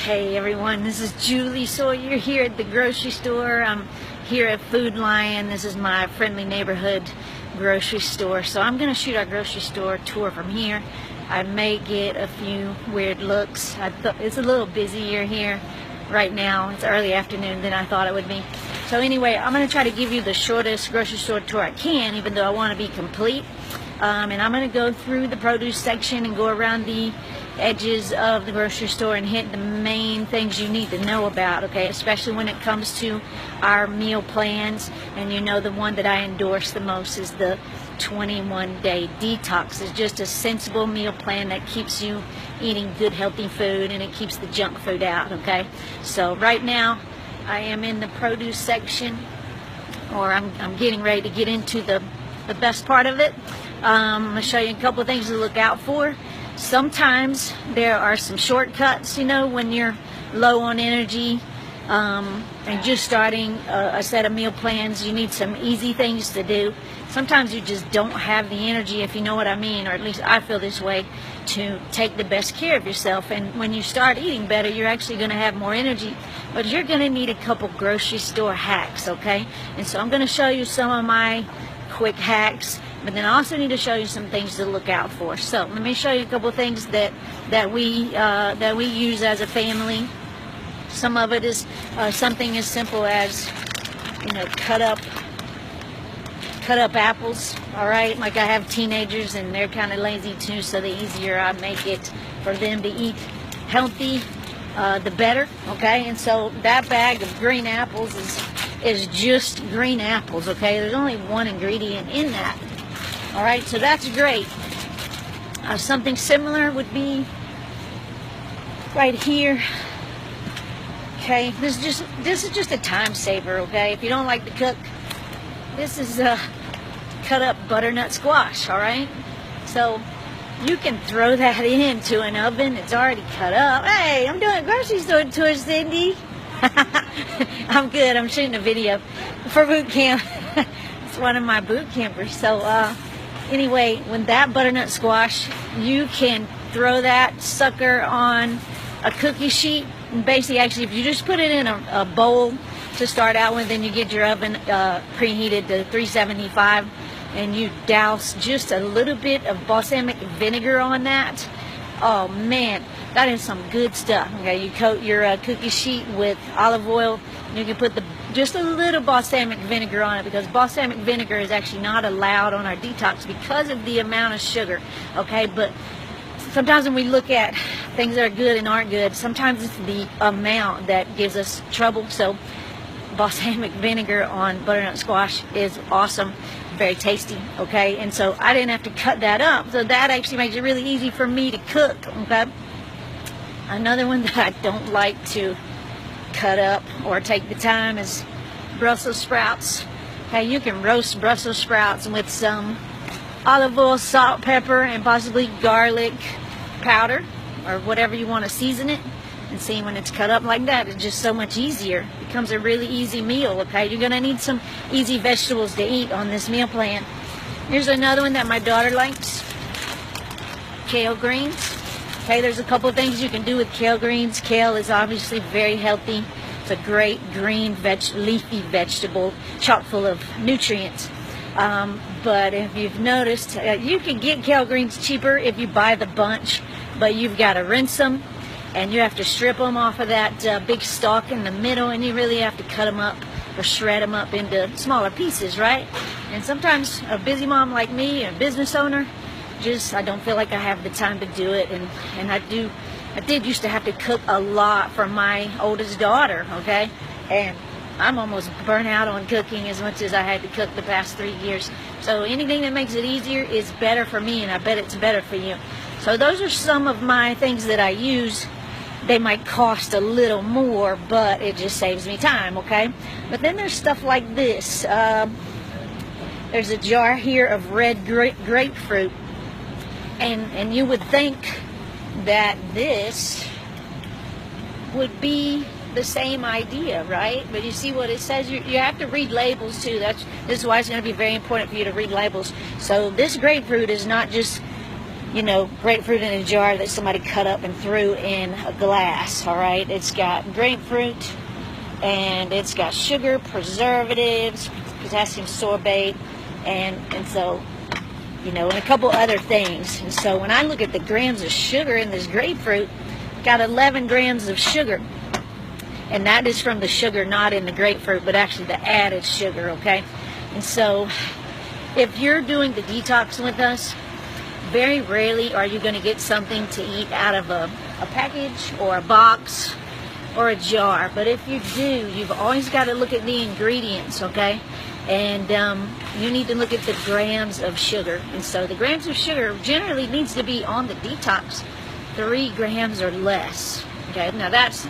Hey everyone, this is Julie Sawyer here at the grocery store. I'm here at Food Lion. This is my friendly neighborhood grocery store. So I'm going to shoot our grocery store tour from here. I may get a few weird looks. It's a little busier here right now. It's early afternoon than I thought it would be. So anyway, I'm going to try to give you the shortest grocery store tour I can, even though I want to be complete. And I'm going to go through the produce section and go around the edges of the grocery store and hit the main things you need to know about, okay, especially when it comes to our meal plans. And you know, the one that I endorse the most is the 21-day detox. It's just a sensible meal plan that keeps you eating good healthy food and it keeps the junk food out, okay? So right now I am in the produce section, or I'm getting ready to get into the best part of it. I'm going to show you a couple of things to look out for. Sometimes there are some shortcuts, you know, when you're low on energy and just starting a set of meal plans. You need some easy things to do. Sometimes you just don't have the energy, if you know what I mean, or at least I feel this way, to take the best care of yourself. And when you start eating better, you're actually going to have more energy, but you're going to need a couple grocery store hacks, okay? And so I'm going to show you some of my quick hacks, but then I also need to show you some things to look out for. So let me show you a couple things that we use as a family. Some of it is something as simple as, you know, cut up apples. All right, like I have teenagers and they're kind of lazy too, so the easier I make it for them to eat healthy, the better. Okay, and so that bag of green apples is just green apples, okay? There's only one ingredient in that. All right, so that's great. Something similar would be right here. Okay, this is just a time saver, okay? If you don't like to cook, this is cut up butternut squash, all right? So you can throw that into an oven. It's already cut up. Hey, I'm doing a grocery store tour, Cindy. I'm good. I'm shooting a video for Bootcamp. It's one of my boot campers. So anyway, when that butternut squash, you can throw that sucker on a cookie sheet. And basically, actually, if you just put it in a bowl to start out with, then you get your oven preheated to 375, and you douse just a little bit of balsamic vinegar on that. Oh man, that is some good stuff. Okay, you coat your cookie sheet with olive oil. You can put just a little balsamic vinegar on it, because balsamic vinegar is actually not allowed on our detox because of the amount of sugar. Okay, but sometimes when we look at things that are good and aren't good, sometimes it's the amount that gives us trouble. So balsamic vinegar on butternut squash is awesome. Very tasty, okay? And so I didn't have to cut that up, so that actually makes it really easy for me to cook, okay? Another one that I don't like to cut up or take the time is Brussels sprouts. Okay, you can roast Brussels sprouts with some olive oil, salt, pepper, and possibly garlic powder or whatever you want to season it. And see, when it's cut up like that, it's just so much easier. It becomes a really easy meal, okay? You're going to need some easy vegetables to eat on this meal plan. Here's another one that my daughter likes. Kale greens. Okay, there's a couple of things you can do with kale greens. Kale is obviously very healthy. It's a great green leafy vegetable, chock full of nutrients. But if you've noticed, you can get kale greens cheaper if you buy the bunch, but you've got to rinse them. And you have to strip them off of that big stalk in the middle, and you really have to cut them up or shred them up into smaller pieces, right? And sometimes a busy mom like me, a business owner, I don't feel like I have the time to do it. And I did used to have to cook a lot for my oldest daughter, okay? And I'm almost burnt out on cooking as much as I had to cook the past 3 years. So anything that makes it easier is better for me, and I bet it's better for you. So those are some of my things that I use. They might cost a little more, but it just saves me time, okay? But then there's stuff like this. There's a jar here of red grapefruit. And you would think that this would be the same idea, right? But you see what it says? You have to read labels too. This is why it's going to be very important for you to read labels. So this grapefruit is not just you know, grapefruit in a jar that somebody cut up and threw in a glass. All right, it's got grapefruit, and it's got sugar, preservatives, potassium sorbate, and so, you know, and a couple other things. And so when I look at the grams of sugar in this grapefruit, got 11 grams of sugar, and that is from the sugar not in the grapefruit, but actually the added sugar. Okay, and so if you're doing the detox with us, very rarely are you going to get something to eat out of a package or a box or a jar. But if you do, you've always got to look at the ingredients, okay? And you need to look at the grams of sugar. And so the grams of sugar generally needs to be on the detox 3 grams or less. Okay, now that's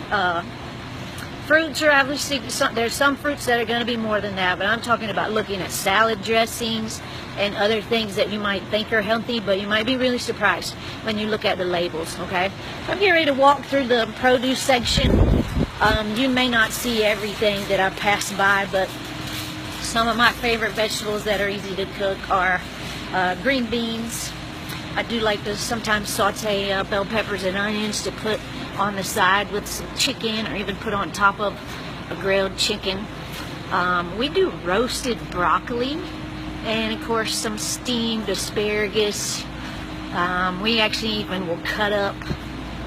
fruits are obviously there's some fruits that are going to be more than that, but I'm talking about looking at salad dressings and other things that you might think are healthy, but you might be really surprised when you look at the labels. Okay, I'm getting ready to walk through the produce section. You may not see everything that I pass by, but some of my favorite vegetables that are easy to cook are green beans. I do like to sometimes saute bell peppers and onions to put on the side with some chicken, or even put on top of a grilled chicken. We do roasted broccoli, and of course some steamed asparagus. We actually even will cut up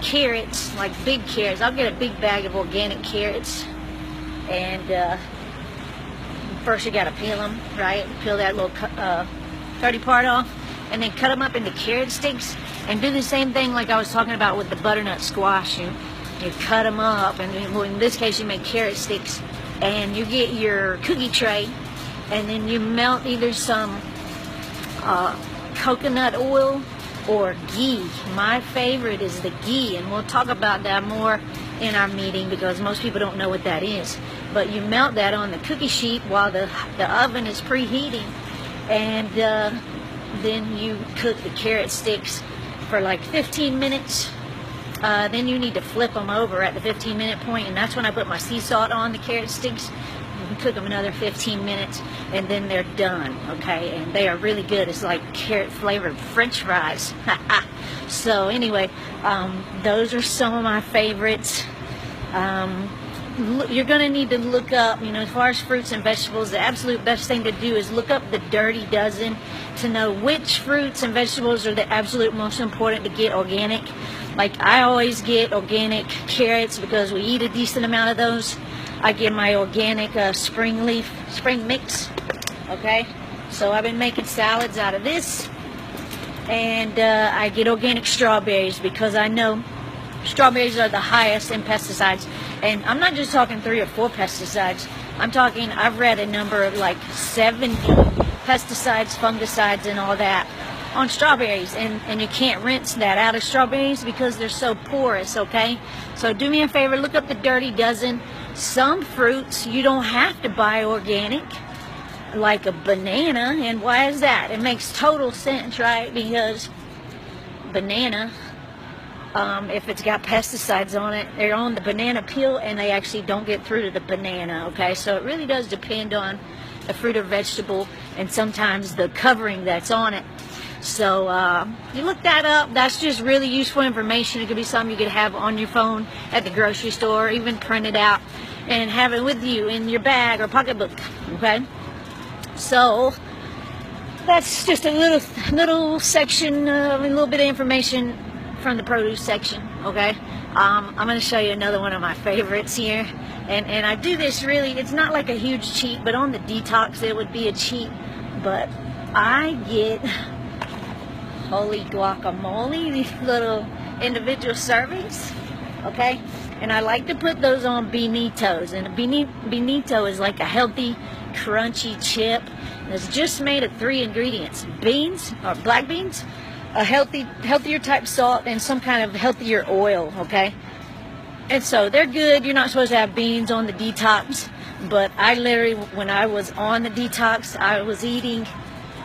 carrots, like big carrots. I'll get a big bag of organic carrots, and first you got to peel them, right? Peel that little cutty part off, and then cut them up into carrot sticks, and do the same thing like I was talking about with the butternut squash. You cut them up, and in this case you make carrot sticks, and you get your cookie tray, and then you melt either some coconut oil or ghee. My favorite is the ghee, and we'll talk about that more in our meeting because most people don't know what that is. But you melt that on the cookie sheet while the oven is preheating, and then you cook the carrot sticks for like 15 minutes. Then you need to flip them over at the 15-minute point, and that's when I put my sea salt on the carrot sticks. You can cook them another 15 minutes, and then they're done, okay? And they are really good. It's like carrot-flavored French fries. So anyway, those are some of my favorites. You're going to need to look up, you know, as far as fruits and vegetables, the absolute best thing to do is look up the Dirty Dozen to know which fruits and vegetables are the absolute most important to get organic. Like, I always get organic carrots because we eat a decent amount of those. I get my organic spring mix, okay? So I've been making salads out of this. And I get organic strawberries because I know strawberries are the highest in pesticides. And I'm not just talking 3 or 4 pesticides. I'm talking, I've read a number of like 70 pesticides, fungicides, and all that on strawberries. And you can't rinse that out of strawberries because they're so porous, okay? So do me a favor, look up the Dirty Dozen. Some fruits you don't have to buy organic, like a banana. And why is that? It makes total sense, right? Because banana, if it's got pesticides on it, they're on the banana peel, and they actually don't get through to the banana, okay? So it really does depend on the fruit or vegetable, and sometimes the covering that's on it. So you look that up. That's just really useful information. It could be something you could have on your phone at the grocery store, even print it out and have it with you in your bag or pocketbook, okay? So that's just a little section, a little bit of information from the produce section, okay? I'm going to show you another one of my favorites here, and I do this really, it's not like a huge cheat, but on the detox it would be a cheat. But I get holy guacamole, these little individual servings, okay? And I like to put those on benitos, and a benito is like a healthy crunchy chip. And it's just made of 3 ingredients: beans, or black beans, a healthier type salt, and some kind of healthier oil, okay? And so they're good. You're not supposed to have beans on the detox, but I literally, when I was on the detox, I was eating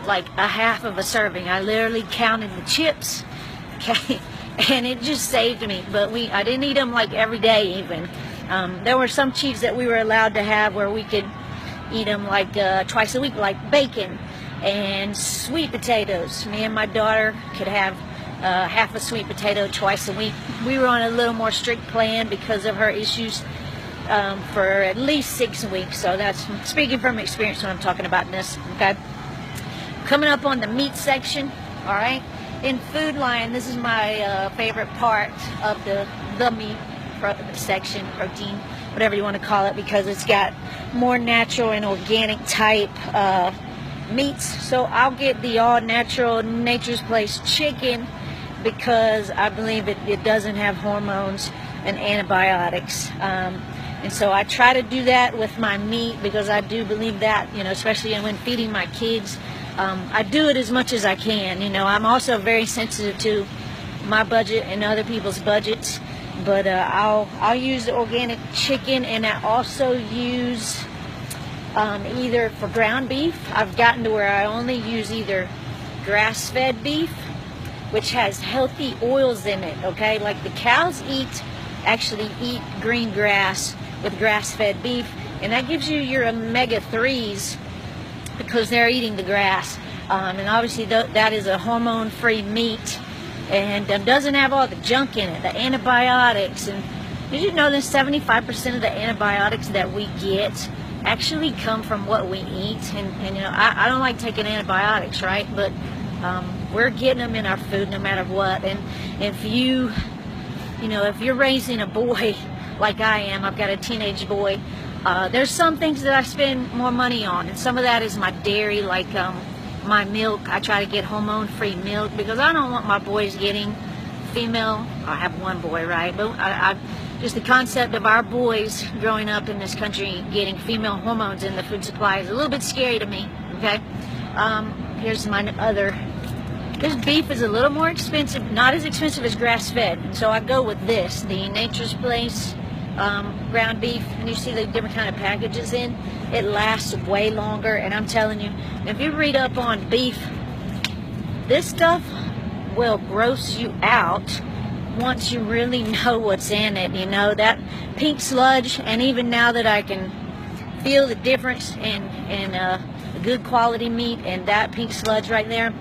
like a half of a serving. I literally counted the chips, okay? And it just saved me. But I didn't eat them like every day even. There were some cheats that we were allowed to have where we could eat them like twice a week, like bacon and sweet potatoes. Me and my daughter could have half a sweet potato twice a week. We were on a little more strict plan because of her issues for at least 6 weeks. So that's speaking from experience when I'm talking about this. Okay, coming up on the meat section. All right, in Food Lion, this is my favorite part of the meat section, protein, whatever you want to call it, because it's got more natural and organic type meats. So I'll get the all natural Nature's Place chicken because I believe it doesn't have hormones and antibiotics. And so I try to do that with my meat because I do believe that, you know, especially when feeding my kids. I do it as much as I can. You know, I'm also very sensitive to my budget and other people's budgets, but I'll use the organic chicken, and I also use either for ground beef. I've gotten to where I only use either grass-fed beef, which has healthy oils in it. Okay, like the cows actually eat green grass with grass-fed beef, and that gives you your omega-3s because they're eating the grass, and obviously that is a hormone-free meat, and doesn't have all the junk in it, the antibiotics. And did you know that 75% of the antibiotics that we get actually come from what we eat? And you know, I don't like taking antibiotics, right? But we're getting them in our food no matter what. And if you know, if you're raising a boy like I am, I've got a teenage boy, there's some things that I spend more money on, and some of that is my dairy, like my milk. I try to get hormone-free milk because I don't want my boys getting female. I have one boy, right? But just the concept of our boys growing up in this country getting female hormones in the food supply is a little bit scary to me. Okay, here's my other. This beef is a little more expensive, not as expensive as grass-fed, and so I go with this, the Nature's Place ground beef. And you see the different kind of packages in. It lasts way longer, and I'm telling you, if you read up on beef, this stuff will gross you out once you really know what's in it. You know, that pink sludge, and even now that I can feel the difference in a good quality meat and that pink sludge right there,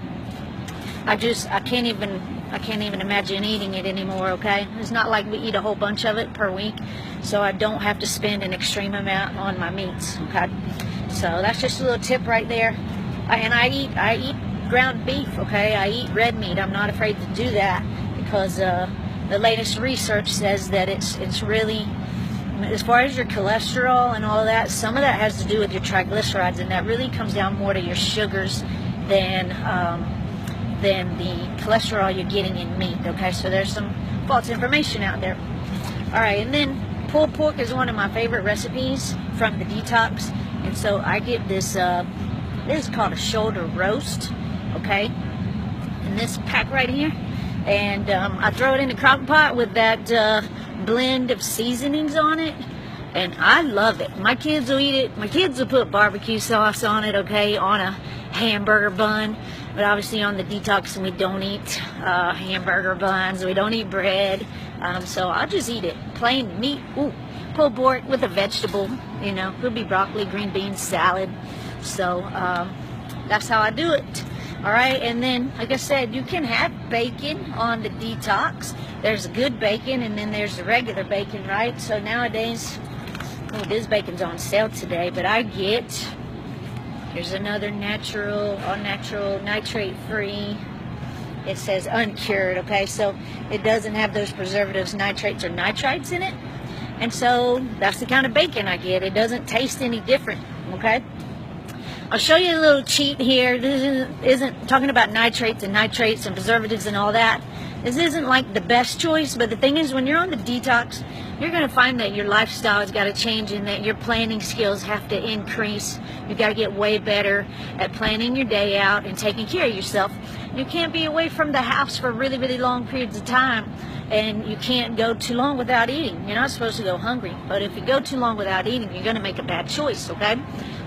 I can't even imagine eating it anymore. Okay, it's not like we eat a whole bunch of it per week, so I don't have to spend an extreme amount on my meats. Okay, so that's just a little tip right there. And I eat ground beef. Okay, I eat red meat. I'm not afraid to do that because the latest research says that it's really, as far as your cholesterol and all of that, some of that has to do with your triglycerides, and that really comes down more to your sugars than the cholesterol you're getting in meat. Okay, so there's some false information out there. All right, and then pulled pork is one of my favorite recipes from the Detox, and so I get this. This is called a shoulder roast. Okay, in this pack right here, and I throw it in the crock pot with that blend of seasonings on it, and I love it. My kids will eat it. My kids will put barbecue sauce on it. Okay, on a hamburger bun. But obviously on the Detox we don't eat hamburger buns, we don't eat bread, so I'll just eat it plain meat. Ooh, pulled pork with a vegetable, you know, could be broccoli, green beans, salad. So that's how I do it. All right, and then like I said, you can have bacon on the Detox. There's good bacon, and then there's the regular bacon, right? So nowadays, oh, this bacon's on sale today, but I get, here's another all natural, nitrate-free. It says uncured, okay? So it doesn't have those preservatives, nitrates, or nitrites in it. And so that's the kind of bacon I get. It doesn't taste any different, okay? I'll show you a little cheat here. This isn't talking about nitrates and preservatives and all that. This isn't like the best choice, but the thing is, when you're on the Detox, you're going to find that your lifestyle has got to change and that your planning skills have to increase. You've got to get way better at planning your day out and taking care of yourself. You can't be away from the house for really, really long periods of time, and you can't go too long without eating. You're not supposed to go hungry, but if you go too long without eating, you're going to make a bad choice, okay?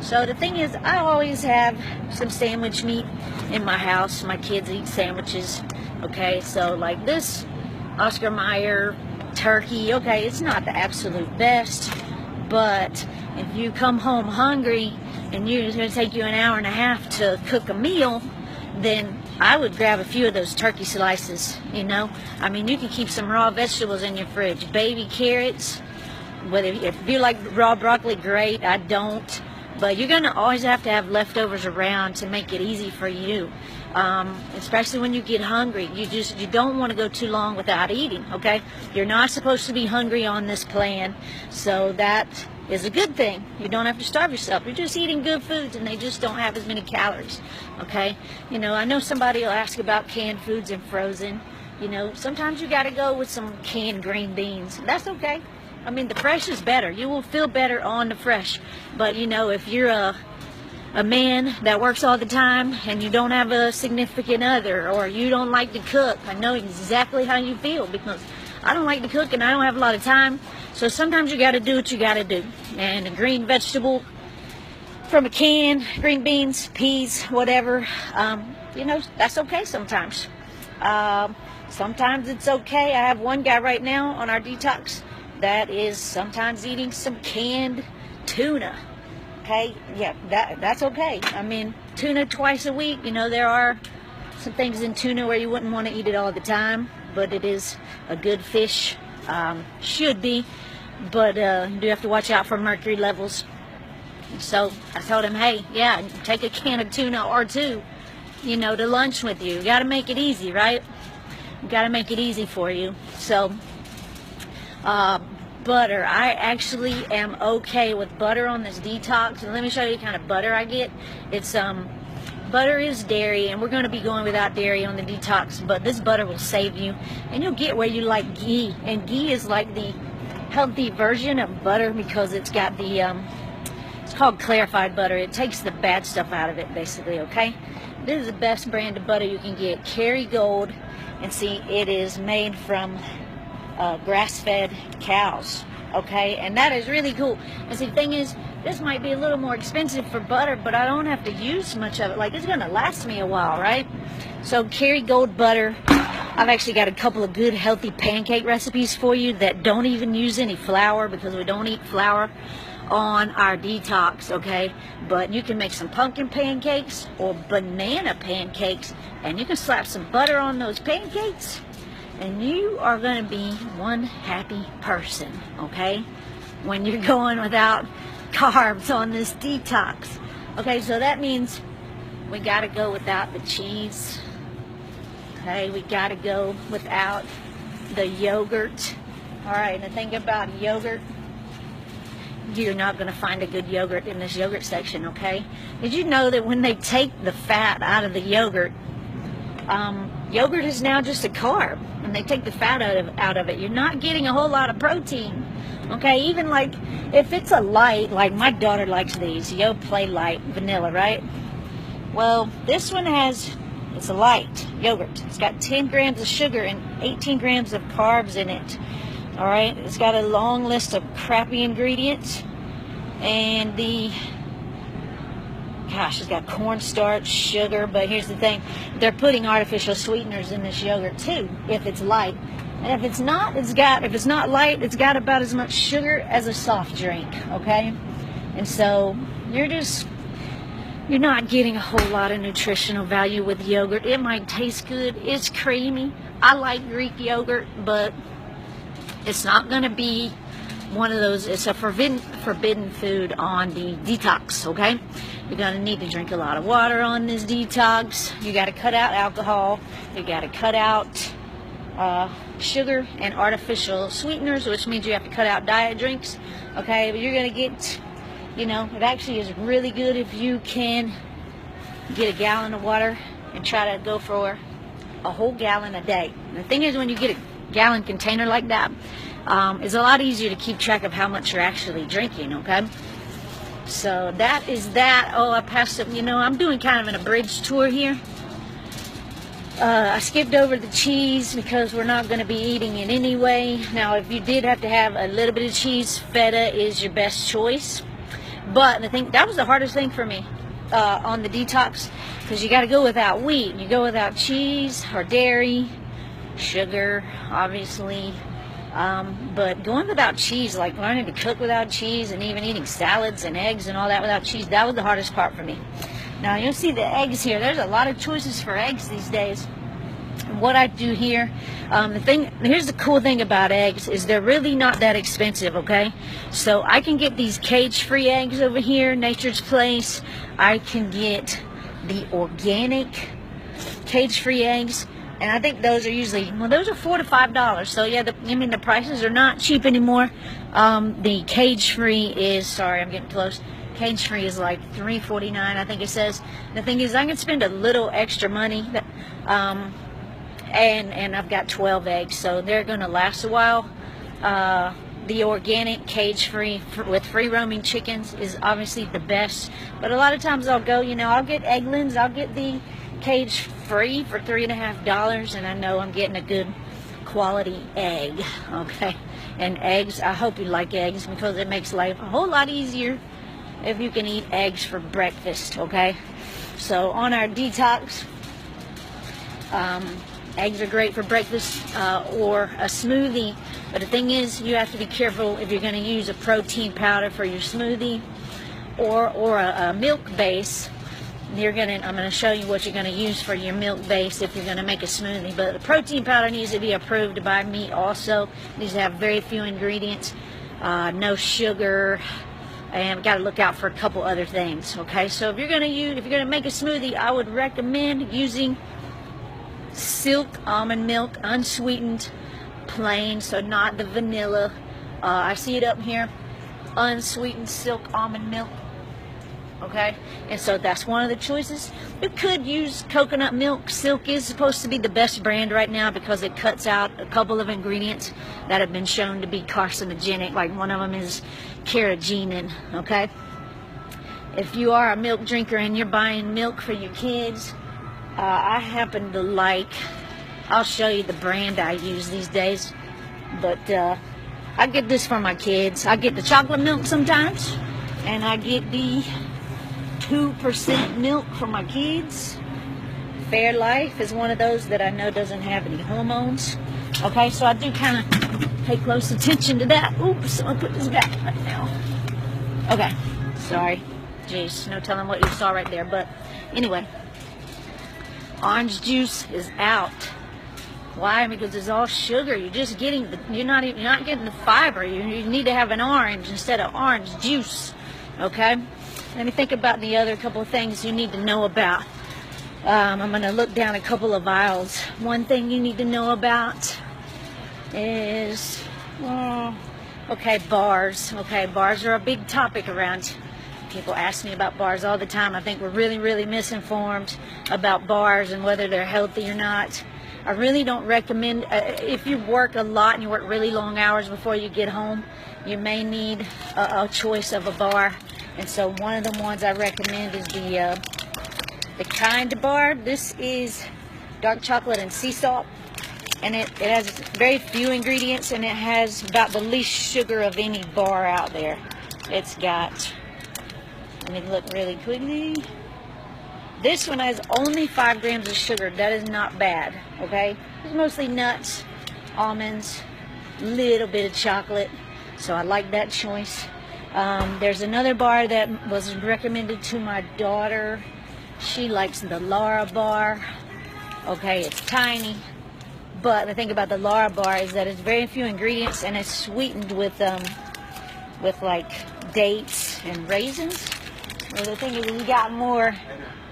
So the thing is, I always have some sandwich meat in my house. My kids eat sandwiches, okay? So like this Oscar Mayer turkey, okay, it's not the absolute best, but if you come home hungry and it's going to take you an hour and a half to cook a meal, then I would grab a few of those turkey slices, you know. I mean, you can keep some raw vegetables in your fridge. Baby carrots, whether if you like raw broccoli, great. I don't. But you're going to always have to have leftovers around to make it easy for you. Especially when you get hungry. You don't want to go too long without eating, okay? You're not supposed to be hungry on this plan. So that is a good thing. You don't have to starve yourself. You're just eating good foods and they just don't have as many calories, okay? You know, I know somebody will ask about canned foods and frozen. You know, sometimes you got to go with some canned green beans. That's okay. I mean, the fresh is better. You will feel better on the fresh. But, you know, if you're a man that works all the time and you don't have a significant other or you don't like to cook, I know exactly how you feel because I don't like to cook and I don't have a lot of time. So sometimes you got to do what you got to do. And a green vegetable from a can, green beans, peas, whatever, you know, that's okay sometimes. Sometimes it's okay. I have one guy right now on our detox that is sometimes eating some canned tuna. Okay, yeah, that's okay. I mean, tuna twice a week, you know, there are some things in tuna where you wouldn't want to eat it all the time, but it is a good fish. Should be, but you do have to watch out for mercury levels. So I told him, hey, yeah, take a can of tuna or two, you know, to lunch with you. You got to make it easy, right? You got to make it easy for you. So butter, I actually am okay with butter on this detox. And let me show you the kind of butter I get. It's butter is dairy, and we're going to be going without dairy on the detox, but this butter will save you, and you'll get where you like ghee. And ghee is like the healthy version of butter because it's got the it's called clarified butter. It takes the bad stuff out of it, basically. Okay, this is the best brand of butter you can get, Kerrygold. And see, it is made from grass-fed cows, okay? And that is really cool. And see, the thing is, this might be a little more expensive for butter, but I don't have to use much of it. Like, it's gonna last me a while, right? So Kerrygold butter. I've actually got a couple of good healthy pancake recipes for you that don't even use any flour because we don't eat flour on our detox, okay? But you can make some pumpkin pancakes or banana pancakes, and you can slap some butter on those pancakes, and you are going to be one happy person, okay, when you're going without carbs on this detox. Okay, so that means we got to go without the cheese, okay? We got to go without the yogurt. All right, and the thing about yogurt, you're not going to find a good yogurt in this yogurt section, okay? Did you know that when they take the fat out of the yogurt, yogurt is now just a carb, and they take the fat out of it. You're not getting a whole lot of protein, okay? Even like if it's a light, like my daughter likes these, Yoplait Light Vanilla, right? Well, this one it's a light yogurt. It's got 10 grams of sugar and 18 grams of carbs in it. All right, it's got a long list of crappy ingredients, and it's got cornstarch, sugar, but here's the thing, they're putting artificial sweeteners in this yogurt too, if it's light. And if it's not light, it's got about as much sugar as a soft drink, okay? And so you're not getting a whole lot of nutritional value with yogurt. It might taste good, it's creamy. I like Greek yogurt, but it's not going to be one of those. It's a forbidden food on the detox, okay? You're going to need to drink a lot of water on this detox. You got to cut out alcohol. You got to cut out sugar and artificial sweeteners, which means you have to cut out diet drinks, okay? But you're going to get, you know, it actually is really good if you can get a gallon of water and try to go for a whole gallon a day. And the thing is, when you get a gallon container like that, it's a lot easier to keep track of how much you're actually drinking, okay? So that is that. Oh, I passed up, you know, I'm doing kind of an abridged tour here. I skipped over the cheese because we're not going to be eating it anyway. Now, if you did have to have a little bit of cheese, feta is your best choice. But the thing, that was the hardest thing for me on the detox, because you got to go without wheat. You go without cheese or dairy, sugar, obviously, but going without cheese, like learning to cook without cheese and even eating salads and eggs and all that without cheese, that was the hardest part for me. Now you'll see the eggs here. There's a lot of choices for eggs these days. What I do here, here's the cool thing about eggs is they're really not that expensive, okay? So I can get these cage-free eggs over here, Nature's Place. I can get the organic cage-free eggs, and I think those are usually, well, those are $4 to $5. So yeah, the prices are not cheap anymore. The cage-free is, sorry, I'm getting close. Cage-free is like $3.49, I think it says. The thing is, I can spend a little extra money. And I've got 12 eggs, so they're going to last a while. The organic cage-free with free-roaming chickens is obviously the best. But a lot of times I'll go, I'll get Eggland's. I'll get the cage-free for $3.50, and I know I'm getting a good quality egg, okay? And eggs, I hope you like eggs because it makes life a whole lot easier if you can eat eggs for breakfast, okay? So on our detox, eggs are great for breakfast or a smoothie, but the thing is, you have to be careful if you're going to use a protein powder for your smoothie or a milk base. I'm going to show you what you're going to use for your milk base if you're going to make a smoothie. But the protein powder needs to be approved by me also. It needs to have very few ingredients, no sugar, and got to look out for a couple other things. Okay, so if you're going to make a smoothie, I would recommend using Silk almond milk, unsweetened, plain, so not the vanilla. I see it up here, unsweetened Silk almond milk. Okay, and so that's one of the choices. You could use coconut milk. Silk is supposed to be the best brand right now because it cuts out a couple of ingredients that have been shown to be carcinogenic. Like one of them is carrageenan. Okay, if you are a milk drinker and you're buying milk for your kids, I happen to like, I'll show you the brand I use these days, but I get this for my kids. I get the chocolate milk sometimes, and I get the 2% milk for my kids. Fairlife is one of those that I know doesn't have any hormones. Okay, so I do kind of pay close attention to that. Oops, I'll put this back right now. Okay, sorry. Jeez, no telling what you saw right there, but anyway. Orange juice is out. Why? Because it's all sugar. You're just getting you're not getting the fiber. You need to have an orange instead of orange juice. Okay? Let me think about the other couple of things you need to know about. I'm going to look down a couple of aisles. One thing you need to know about is, okay, bars. Okay, bars are a big topic around. People ask me about bars all the time. I think we're really, really misinformed about bars and whether they're healthy or not. I really don't recommend, if you work a lot and you work really long hours before you get home, you may need a choice of a bar. And so one of the ones I recommend is the Kind bar. This is dark chocolate and sea salt. And it has very few ingredients, and it has about the least sugar of any bar out there. It's got, let me look really quickly. This one has only 5 grams of sugar. That is not bad, okay? It's mostly nuts, almonds, little bit of chocolate. So I like that choice. There's another bar that was recommended to my daughter. She likes the Lara bar. Okay, it's tiny. But the thing about the Lara bar is that it's very few ingredients, and it's sweetened with like dates and raisins. Well, the thing is, it's got more,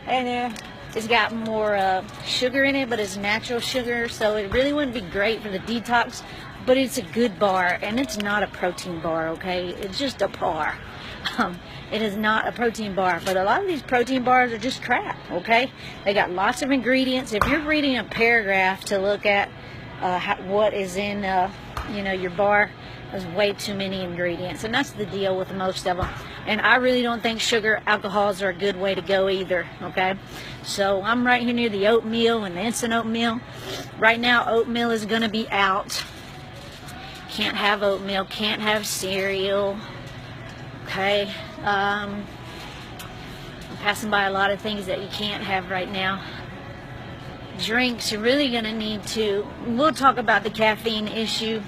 and it's got more sugar in it, but it's natural sugar, so it really wouldn't be great for the detox. But it's a good bar, and it's not a protein bar. Okay, it's just a bar. It is not a protein bar, but a lot of these protein bars are just crap. Okay, they got lots of ingredients. If you're reading a paragraph to look at what is in your bar, there's way too many ingredients, and that's the deal with most of them. And I really don't think sugar alcohols are a good way to go either. Okay, so I'm right here near the oatmeal and the instant oatmeal. Right now, oatmeal is going to be out. Can't have oatmeal, can't have cereal. Okay, I'm passing by a lot of things that you can't have right now. Drinks, you're really going to need to, we'll talk about the caffeine issue.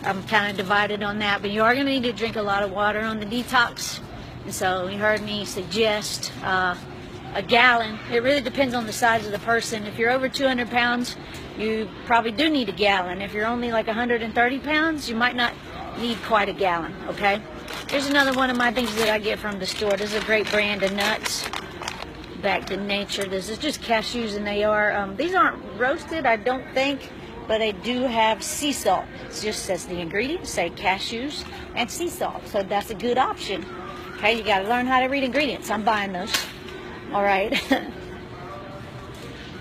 I'm kind of divided on that, but you are going to need to drink a lot of water on the detox. And so you heard me suggest a gallon. It really depends on the size of the person. If you're over 200 pounds, you probably do need a gallon. If you're only like 130 pounds, you might not need quite a gallon, okay? Here's another one of my things that I get from the store. This is a great brand of nuts. Back to nature. This is just cashews, and they are, these aren't roasted, I don't think, but they do have sea salt. It just says the ingredients, say cashews and sea salt. So that's a good option. Okay, you got to learn how to read ingredients. I'm buying those. All right.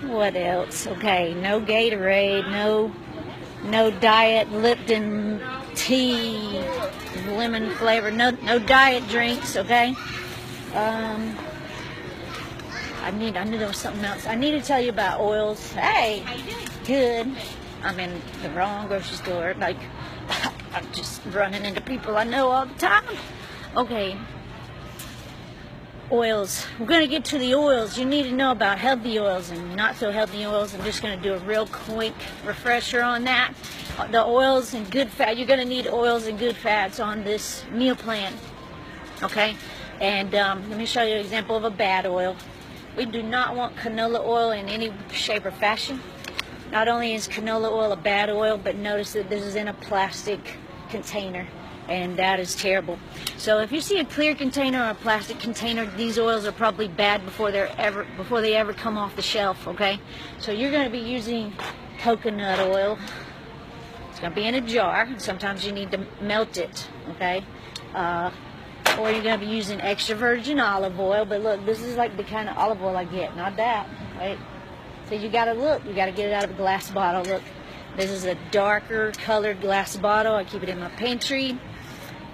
What else? Okay, no Gatorade, no diet Lipton tea, lemon flavor, no diet drinks, okay? I knew there was something else. I need to tell you about oils. Hey, good. I'm in the wrong grocery store. Like, I'm just running into people I know all the time. Okay. Oils. We're going to get to the oils. You need to know about healthy oils and not so healthy oils. I'm just going to do a real quick refresher on that. The oils and good fat. You're going to need oils and good fats on this meal plan. Okay? And let me show you an example of a bad oil. We do not want canola oil in any shape or fashion. Not only is canola oil a bad oil, but notice that this is in a plastic container, and that is terrible. So if you see a clear container or a plastic container, these oils are probably bad before they ever come off the shelf, okay? So you're going to be using coconut oil. It's going to be in a jar. Sometimes you need to melt it, okay? Or you're going to be using extra virgin olive oil. But look, this is like the kind of olive oil I get, not that, right? So you got to look. You got to get it out of a glass bottle. Look, this is a darker colored glass bottle. I keep it in my pantry.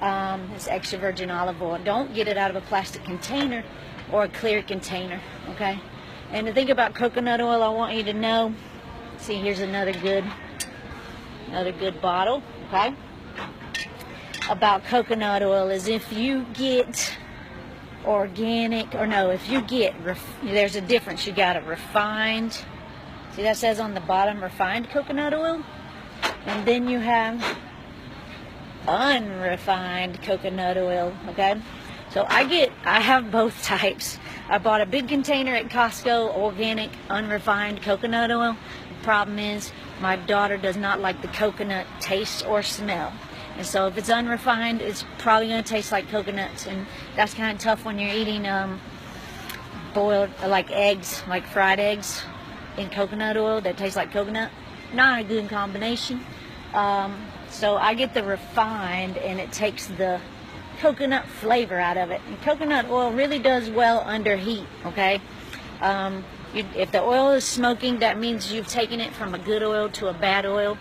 It's extra virgin olive oil. Don't get it out of a plastic container or a clear container, okay? And the thing about coconut oil, I want you to know. See, here's another good bottle, okay? About coconut oil is if you get organic, or no, if you get, there's a difference. You got a refined, see that says on the bottom, refined coconut oil, and then you have unrefined coconut oil, okay? So I have both types. I bought a big container at Costco, organic, unrefined coconut oil. The problem is my daughter does not like the coconut taste or smell. And so if it's unrefined, it's probably going to taste like coconuts. And that's kind of tough when you're eating boiled, like eggs, like fried eggs in coconut oil that taste like coconut. Not a good combination. So I get the refined, and it takes the coconut flavor out of it. And coconut oil really does well under heat, okay? If the oil is smoking, that means you've taken it from a good oil to a bad oil,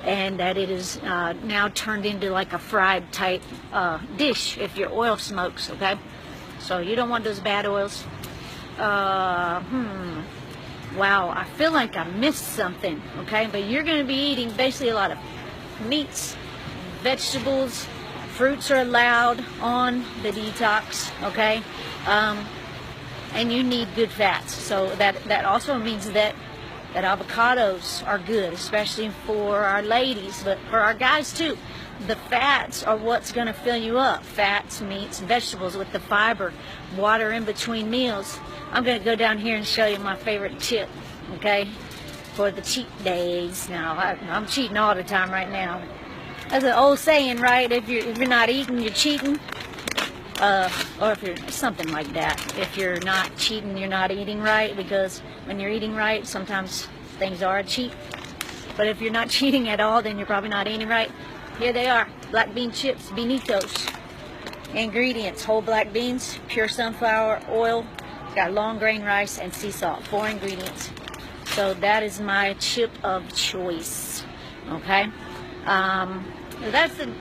and that it is now turned into like a fried type dish if your oil smokes, okay? So you don't want those bad oils. Wow, I feel like I missed something, okay? But you're going to be eating basically a lot of meats, vegetables, fruits are allowed on the detox, okay? And you need good fats. So that also means that avocados are good, especially for our ladies, but for our guys too. The fats are what's going to fill you up. Fats, meats, vegetables with the fiber, water in between meals. I'm going to go down here and show you my favorite tip, okay, for the cheat days. Now, I'm cheating all the time right now. That's an old saying, right? If you're not eating, you're cheating. Or if you're something like that. If you're not cheating, you're not eating right, because when you're eating right, sometimes things are a cheat. But if you're not cheating at all, then you're probably not eating right. Here they are, black bean chips, beanitos. Ingredients: whole black beans, pure sunflower oil, got long grain rice, and sea salt. 4 ingredients. So that is my chip of choice. Okay, that's the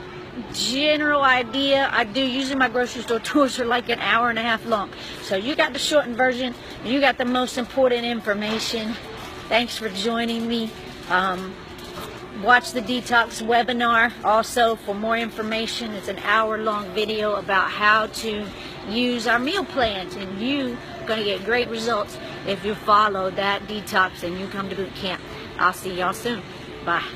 general idea. I do usually my grocery store tours are like an hour and a half long, so you got the shortened version and you got the most important information. Thanks for joining me. Watch the detox webinar also for more information. It's an hour-long video about how to use our meal plans, and you're going to get great results if you follow that detox and you come to boot camp. I'll see y'all soon. Bye.